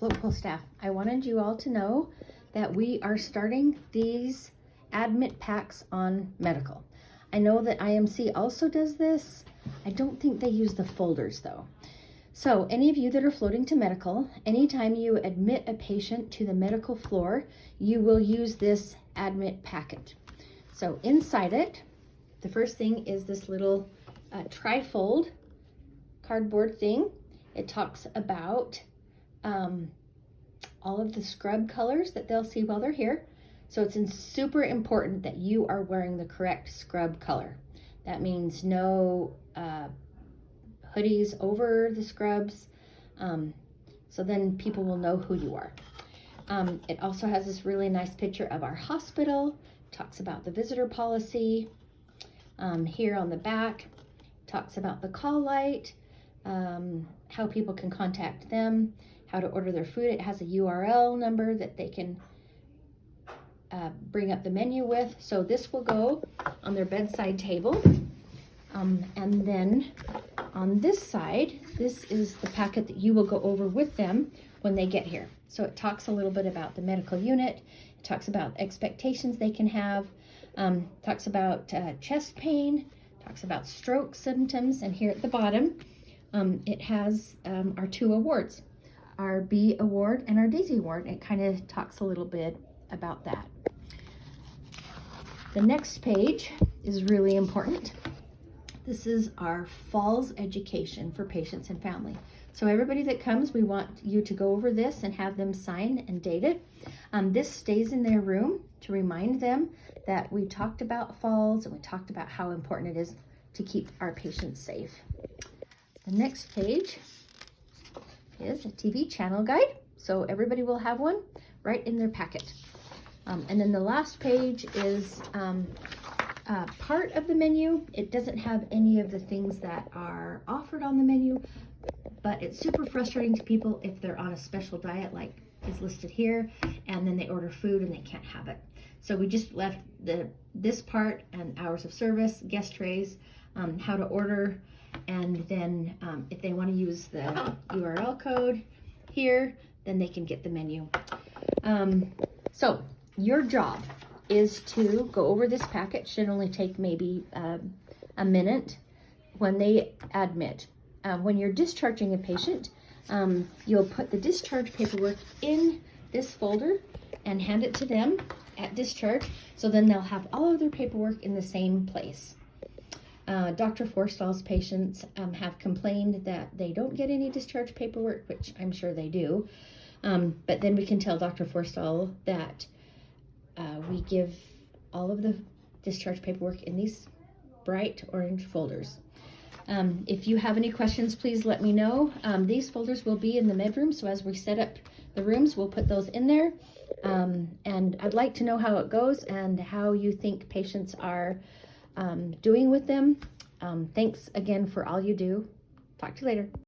Floatpool staff, I wanted you all to know that we are starting these admit packs on medical. I know that IMC also does this. I don't think they use the folders though. So any of you that are floating to medical, anytime you admit a patient to the medical floor, you will use this admit packet. So inside it, the first thing is this little trifold cardboard thing. It talks about all of the scrub colors that they'll see while they're here. So it's super important that you are wearing the correct scrub color. That means no hoodies over the scrubs. So then people will know who you are. It also has this really nice picture of our hospital. Talks about the visitor policy. Here on the back, talks about the call light, how people can contact them, how to order their food. It has a URL number that they can bring up the menu with. So this will go on their bedside table. And then on this side, this is the packet that you will go over with them when they get here. So it talks a little bit about the medical unit. It talks about expectations they can have. Talks about chest pain, talks about stroke symptoms, and here at the bottom, it has our 2 awards, our B award and our Daisy award. It kind of talks a little bit about that. The next page is really important. This is our falls education for patients and family. So everybody that comes, we want you to go over this and have them sign and date it. This stays in their room to remind them that we talked about falls and we talked about how important it is to keep our patients safe. The next page is a TV channel guide. So everybody will have one right in their packet. And then the last page is part of the menu. It doesn't have any of the things that are offered on the menu, but it's super frustrating to people if they're on a special diet like is listed here, and then they order food and they can't have it. So we just left this part and hours of service, guest trays, how to order, and then if they want to use the URL code here, then they can get the menu. So your job is to go over this packet. Should only take maybe a minute when they admit. When you're discharging a patient, you'll put the discharge paperwork in this folder and hand it to them at discharge. So then they'll have all of their paperwork in the same place. Dr. Forstall's patients have complained that they don't get any discharge paperwork, which I'm sure they do. But then we can tell Dr. Forstall that we give all of the discharge paperwork in these bright orange folders. If you have any questions, please let me know. These folders will be in the med room, so as we set up the rooms, we'll put those in there. And I'd like to know how it goes and how you think patients are doing with them. Thanks again for all you do. Talk to you later.